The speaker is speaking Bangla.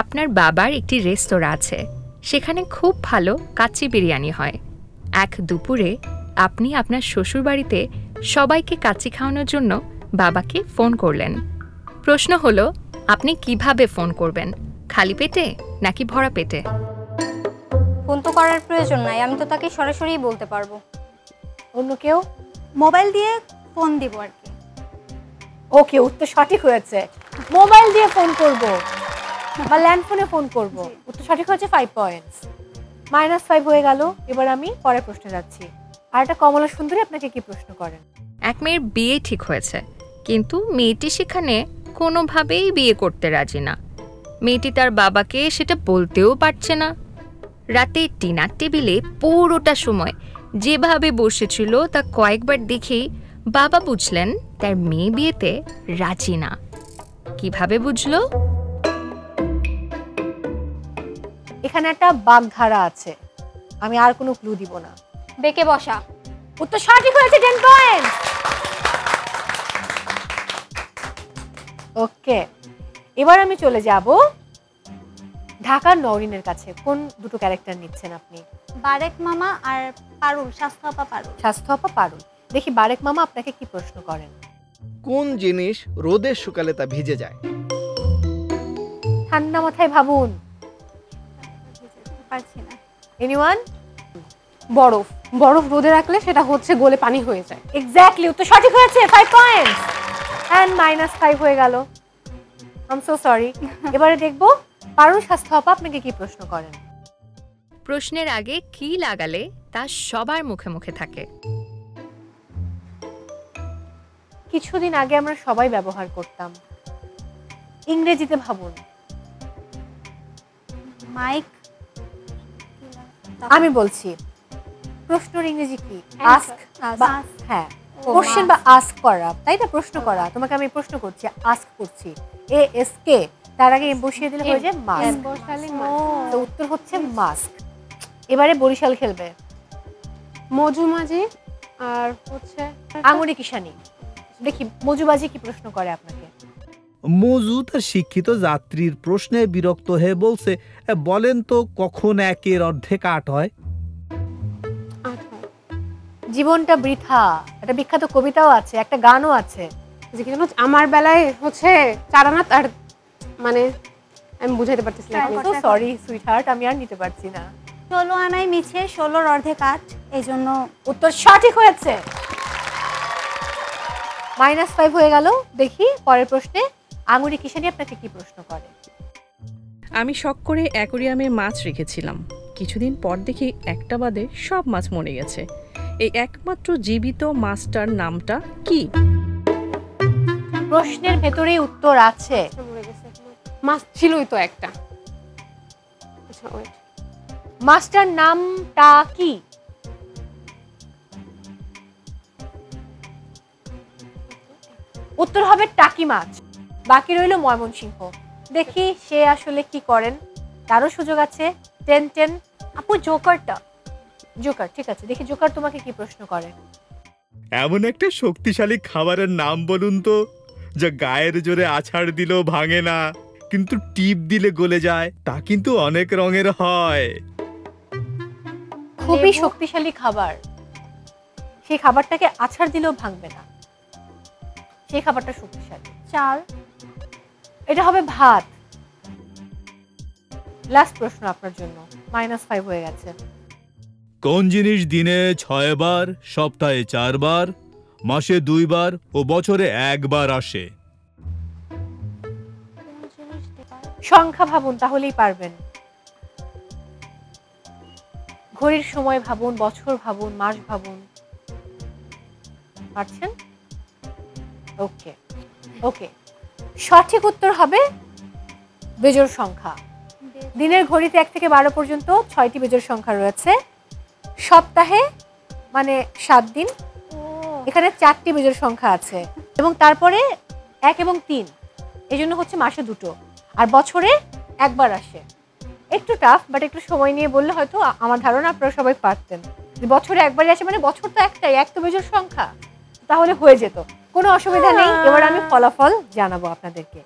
আপনার বাবার একটি রেস্তোরাঁ আছে, সেখানে খুব ভালো কাচ্চি বিরিয়ানি হয়। এক দুপুরে আপনি আপনার শ্বশুরবাড়িতে সবাইকে কাচ্চি খাওয়ানোর জন্য বাবাকে ফোন করলেন। প্রশ্ন হলো, আপনি কিভাবে ফোন করবেন, খালি পেটে নাকি ভরা পেটে? ফোন তো করার প্রয়োজন নাই, আমি তো তাকে সরাসরিই বলতে পারবো। অন্য কেউ? মোবাইল দিয়ে ফোন দিব আর কি। ওকে, উত্তর সঠিক হয়েছে। মোবাইল দিয়ে ফোন করব বা ল্যান্ড ফোনে ফোন করব। উত্তর সঠিক হয়েছে, 5 পয়েন্টস। -5 হয়ে গেল। এবার আমি পরের প্রশ্নে যাচ্ছি। আর একটা কমলা সুন্দরী আপনাকে কি প্রশ্ন করেন? এক মেয়ের বিয়ে ঠিক হয়েছে, কিন্তু মেয়েটি সেখানে কোনোভাবেই বিয়ে করতে রাজি না। মেয়েটি তার বাবাকে সেটা বলতেও পারছে না। রাতে ডিনার টেবিলে পুরোটা সময় যেভাবে বসেছিল তা কয়েকবার দেখেই বাবা বুঝলেন তার মেয়ে বিয়েতে রাজি না। কিভাবে বুঝলো? এখানে একটা বাগধারা আছে, আমি আর কোনো ক্লু দিব না। বেঁকে বসা। উত্তর সঠিক হয়েছে, 10 পয়েন্ট। ওকে, এবার আমি চলে যাব ঢাকার নওরিনের কাছে। কোন দুটো ক্যারেক্টার নিচ্ছেন আপনি? বারেক মামা আর পারুল, স্বাস্থ্য আপা পারুল। স্বাস্থ্য আপা পারুল। দেখি বারেক মামা আপনাকে কি প্রশ্ন করেন। কোন জিনিস রোদে শুকালে তা ভিজে যায়? ঠান্ডা মাথায় ভাবুন। পারছি না। এনিওয়ান? বরফ। বরফ রোদে রাখলে সেটা হচ্ছে গলে পানি হয়ে যায়। এক্স্যাক্টলি, উত্তর সঠিক হয়েছে, 5 পয়েন্টস। এন্ড -5 হয়ে গেল। I am so sorry. এবারে দেখব পারুল স্বাস্থ্য আপা আপনাকে কি প্রশ্ন করেন। প্রশ্নের আগে কি লাগালে তা সবার মুখে মুখে থাকে? কিছুদিন আগে আমরা সবাই ব্যবহার করতাম। ইংরেজিতে ভাবুন। মাইক। আমি বলছি, প্রশ্নের ইংরেজি কি? আস্ক। Ask. হ্যাঁ, কোশ্চেন বা আস্ক করা, তাই না? প্রশ্ন করা। তোমাকে আমি প্রশ্ন করছি, আস্ক করছি। ASK, তার আগে এম বসিয়ে দিলে হয়ে যায় মাস্ক। তো উত্তর হচ্ছে মাস্ক। এবারে বরিশাল খেলবে। মজুমাজি আর হচ্ছে আঙুরি কিষানি। দেখি মজুবাজি কি প্রশ্ন করে আপনাকে। মজু তার শিক্ষিত যাত্রীর প্রশ্নে বিরক্ত হয়ে বলছে, বলেন তো কখন 1-এর অর্ধেক 8 হয়? জীবনটা বৃথা, একটা বিখ্যাত কবিতাও আছে, একটা গানও আছে। আমার বেলায় হচ্ছে 4 আনা, আর মানে আমি বুঝাইতে পারতেছি না। সরি সুইট হার্ট, আমি আর নিতে পারছি না। 16 আনায় মিছে 16-র অর্ধেক 8, এই জন্য উত্তর সঠিক হয়েছে। -5 হয়ে গেল। দেখি পরের প্রশ্নে আঙুরি কিষানি আপনাকে কি প্রশ্ন করে। আমি শখ করে অ্যাকোরিয়ামে মাছ রেখেছিলাম, কিছুদিন পর দেখি একটা বাদে সব মাছ মরে গেছে। এই একমাত্র জীবিত মাছটার নামটা কি? প্রশ্নের ভেতরেই উত্তর আছে। মাছ ছিলই তো একটা। আচ্ছা, ওয়েট। মাছটার নামটা কি? উত্তর হবে টাকি মাছ। বাকি রইল ময়মনসিংহ। দেখি সে আসলে কি করেন, তারও সুযোগ আছে। 10-10। আপু জোকারটা। জোকার, ঠিক আছে। দেখি জোকার তোমাকে কি প্রশ্ন করে। এমন একটা শক্তিশালী খাবারের নাম বলুন তো, যা গায়ের জোরে আছাড় দিলেও ভাঙে না, কিন্তু টিপ দিলে গলে যায়। তা কিন্তু অনেক রঙের হয়। খুবই শক্তিশালী খাবার, সেই খাবারটাকে আছাড় দিলেও ভাঙবে না, সেই খাবারটা শক্তিশালী। চাল। এটা হবে ভাত। লাস্ট প্রশ্ন আপনার জন্য, -5 হয়ে গেছে। কোন জিনিস দিনে 6 বার, সপ্তাহে 4 বার, মাসে 2 বার ও বছরে 1 বার আসে? সংখ্যা ভাবুন, তাহলেই পারবেন। ঘড়ির সময় ভাবুন, বছর ভাবুন, মাস ভাবুন। পারছেন? ওকে ওকে, সঠিক উত্তর হবে বেজোড় সংখ্যা। দিনের ঘড়িতে 1 থেকে 12 পর্যন্ত 6টি বেজোড় সংখ্যা রয়েছে। সপ্তাহে মানে 7 দিন, এখানে 4টি বেজোড় সংখ্যা আছে, এবং তারপরে 1 এবং 3, এই জন্য হচ্ছে মাসে 2টো, আর বছরে 1 বার আসে। একটু টাফ, বাট একটু সময় নিয়ে বললে হয়তো আমার ধারণা আপনারা সবাই পারতেন। বছরে 1 বারই আসে, মানে বছর তো একটাই, এক তো বেজোড় সংখ্যা, তাহলে হয়ে যেত, কোনো অসুবিধা নেই। এবার আমি ফলাফল জানাবো আপনাদেরকে।